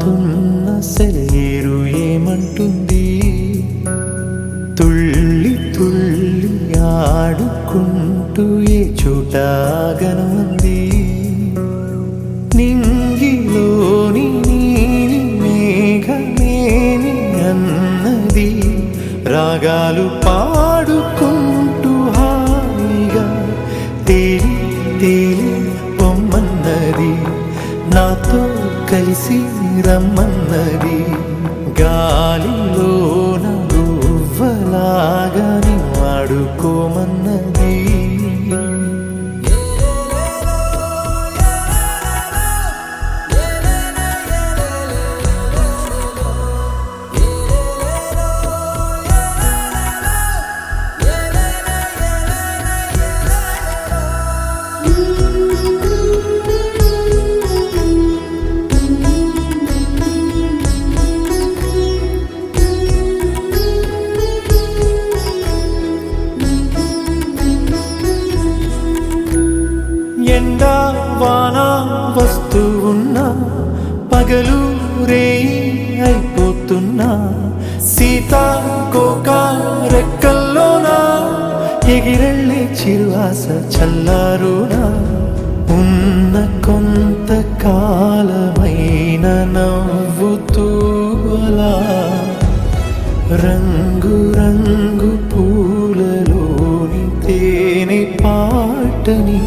పారుతున్న సెలయేరు ఏమంటుంది? తుళ్ళి తుళ్ళి ఆడుకుంటూ ఏ చోటాగనుంది? నింగిలోని నీలి మేఘమేమి అన్నది? రాగాలు పాడుకుంటూ హాయిగా తేలి తేలి పొమ్మన్నది, నాతో కలిసి రమ్మన్నది. గాలిలోన గువ్వలాగా వాడుకోమన్నది. ఎండా వాన వస్తూ ఉన్నా, పగలు రేయి అయిపోతున్నా, సీతాకోక రెక్కల్లోనా ఎగిరెళ్ళే చిరువాస చల్లారునా? ఉన్న కొంత కాలమైన నవ్వుతూ అలా రంగు రంగు పూలలోని తేనె పాటని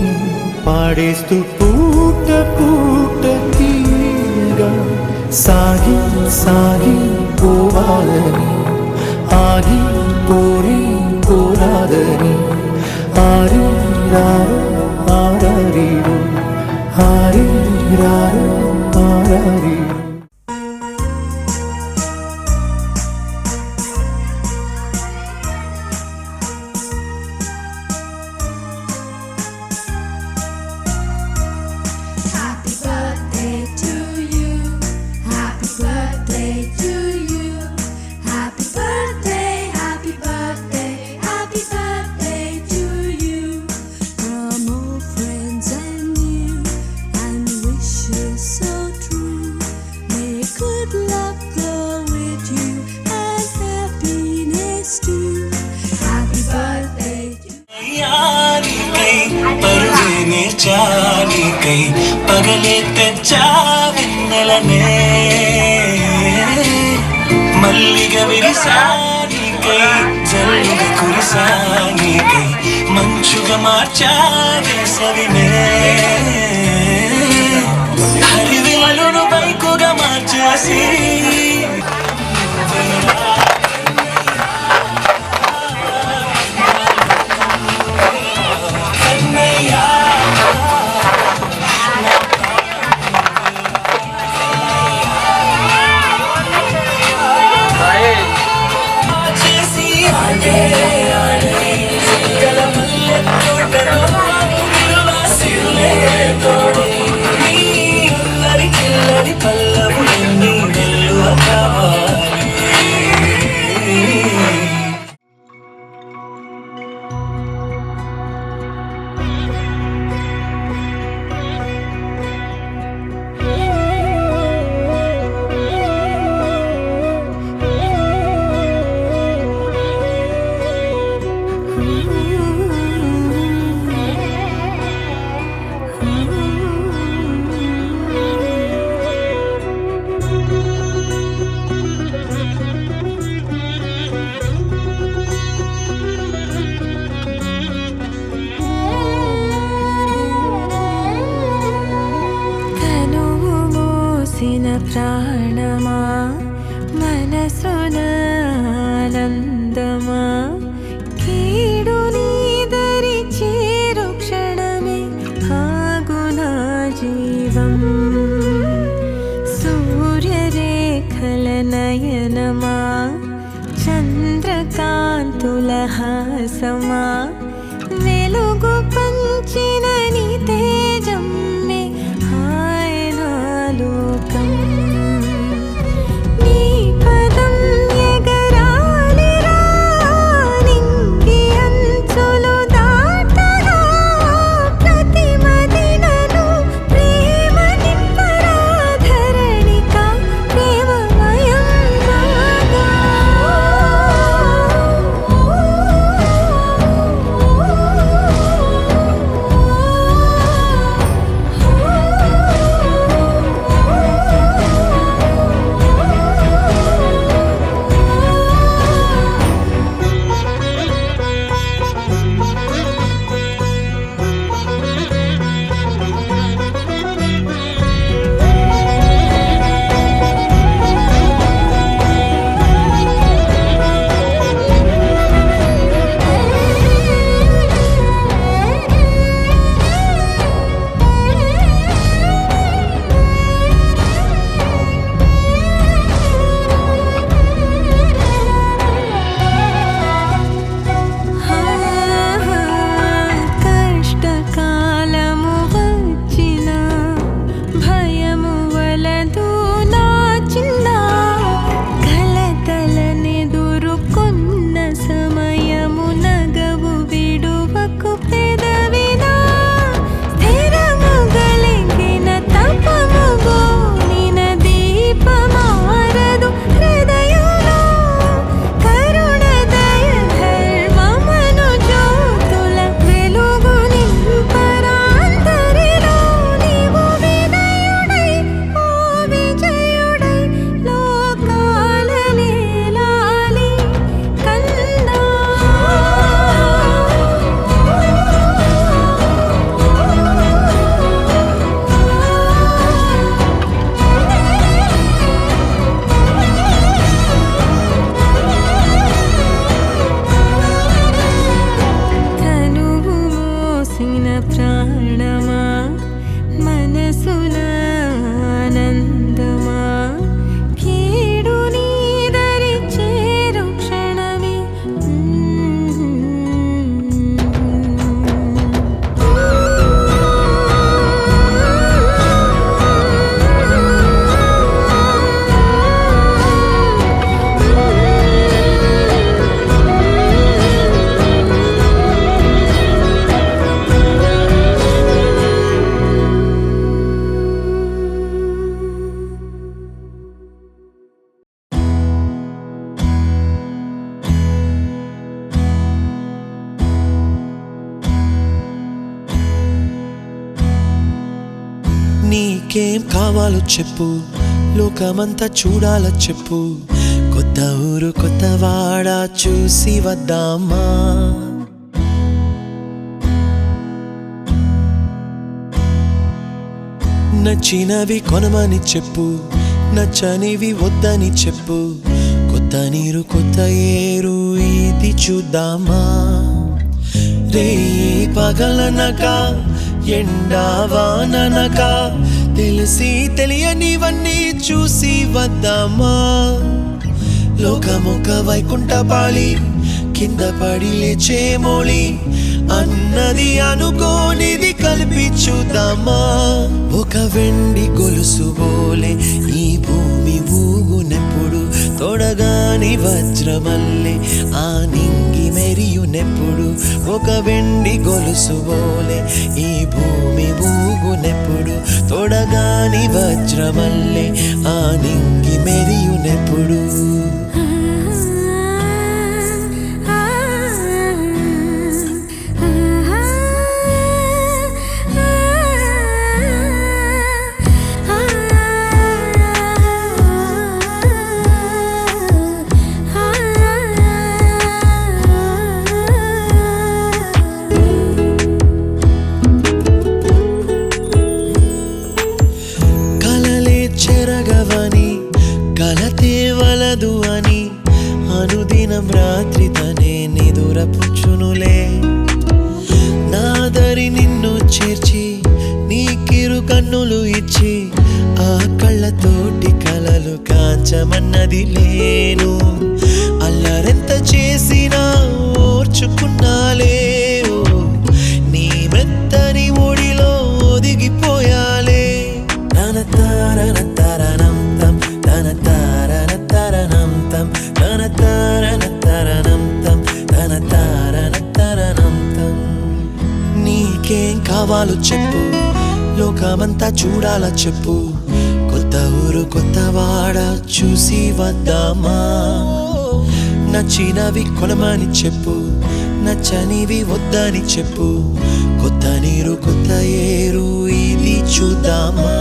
పాడేస్తూ పూట పూట తీయగా సాగి సాగి పోవాలని, ఆగి పోని పోరాదని. ఆరి రారు ఆరారీరు, ఆరి రారు ఆరారీరు. చాలికై పగలే తెచ్చావెన్నెలనే, మల్లిగ విరిసానికై జల్లుగ కురిసానికై మంచుగా మార్చావేసవినే, హరివిల్లును బైకుగా మార్చేసి ప్రాణమా మనసున ఆనందమా, కీడు నీదరి చేరు క్షణమే ఆగునా జీవం. సూర్యరేఖల నయనమా చంద్రకాంతుల హాసమా, వెలుగు పంచిన నీ తేజమ్మే హాయనా లోకం. నీ పదం ఎగరాలిరా నింగి అంచులు దాటగా, ప్రతి మదినను ప్రేమ నింపరా ధరణిక నీకేం కావాలో చెప్పు, లోకమంతా చూడాలో చెప్పు. కొత్త ఊరు కొత్త వాడ చూసి వద్దామా. నచ్చినవి కొనమని చెప్పు, నచ్చనివి వద్దని చెప్పు. కొత్త నీరు కొత్త ఏరు ఇది చూద్దామా. రే పగలనక ఎండా వాననక తెలిసి తెలియనివన్నీ చూసి వద్దామా. లోకమొక వైకుంఠపాళి, కింద పడి లేచే మోళి, అన్నది అనుకోనిది కలిపి చూద్దామా. ఒక వెండి గొలుసు బోలే ఈ భూమి ఊగునెప్పుడు, తొడగాని వజ్రమల్లే ఆ నింగి మెరియునెప్పుడు. ఒక వెండి గొలుసు బోలే ఈ భూమి ఊగునెప్పుడు, తొడగాని వజ్రమల్లే ఆ నింగి మెరియునెప్పుడు. చెరగవని కలతే వలదు అని అనుదినం రాత్రి తనే నిదురపుచ్చునులే. నాదరి నిన్ను చేర్చి నీకిరు కన్నులు ఇచ్చి, ఆ కళ్ళతోటి కలలు కాంచమన్నది లేను. అల్లరెంత చేసినా ఓర్చుకున్నాలే, నీ మెత్తని ఒడిలో ఒదిగిపోయాలే. తన తారన తరణం తం, తన తారన తరణం తం, తన తారన తరణం తం, తన తారన తరణం తం. నీకేం కావాలో చెప్పు, లోకమంతా చూడాలా చెప్పు. కొత్త ఊరు కొత్త వాడ చూసి వద్దామా. నచ్చినవి కొనమని చెప్పు, నచ్చనివి వద్దని చెప్పు. కొత్త నీరు కొత్త ఏరు ఇది చూద్దామా.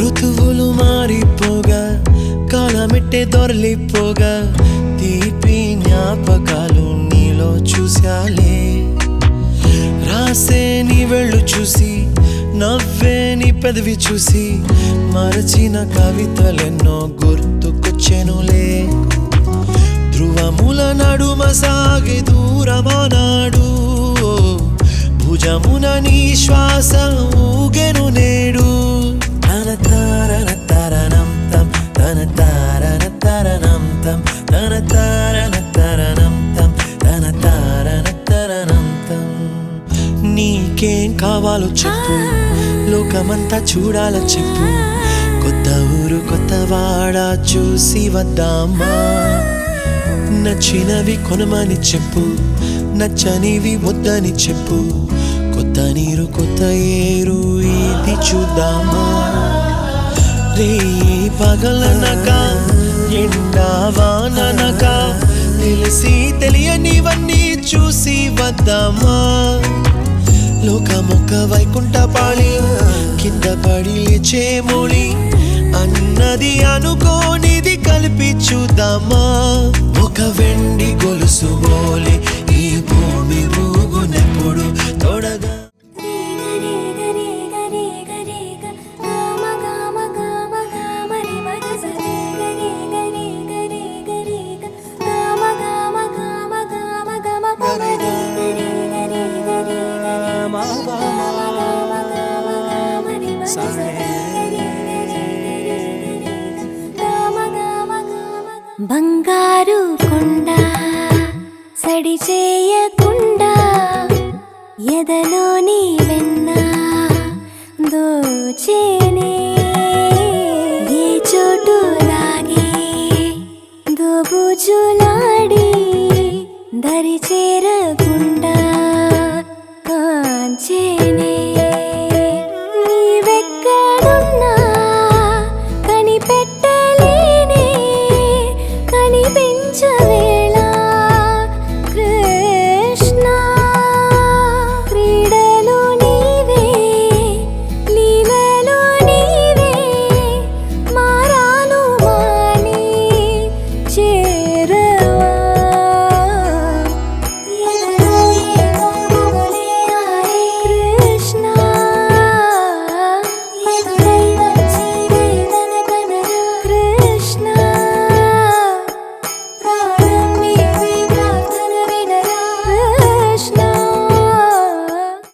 ఋతువులు మారిపోగా, కాలమెట్టే దొరలిపోగా, తీపి జ్ఞాపకాలు నీలో చూశాలే. రాసే నీ వెళ్ళు చూసి, నవ్వే నీ పెదవి చూసి, మరచిన కవితలెన్నో గుర్తుకొచ్చెనులే. ధ్రువముల నడుమ సాగే దూరమానాడు, భుజమున నీ శ్వాస ఊగెను నేడు. తన తారన తరణం తం, తన తారన తరణం తం, తన తారన తరణం తం, తన తారన తరణం తం. నీకేం కావాలో చెప్పు, లోకమంతా చూడాలో చెప్పు. కొత్త ఊరు కొత్త వాడ చూసి వద్దామా. నచ్చినవి కొనమని చెప్పు, నచ్చనివి వద్దని చెప్పు. కొత్త నీరు కొత్త ఏరు ఇది చూద్దామా. రే పగలనక ఎండా వాననక తెలిసి తెలియనివన్నీ చూసి వద్దామా. లోకమొక వైకుంఠపాళి, కింద పడి లేచే మోళి, అన్నది అనుకోనిది కలిపి చూద్దామా. ఒక వెండి గొలుసు బోలే ఈ భూమి ఊగునెప్పుడు, తొడగా బంగారు కొండ సడి చేయకుండా ఎదలోని వెన్న దోచేనే ఏ చోటు లాగే దోబుచులాడి దరి చేర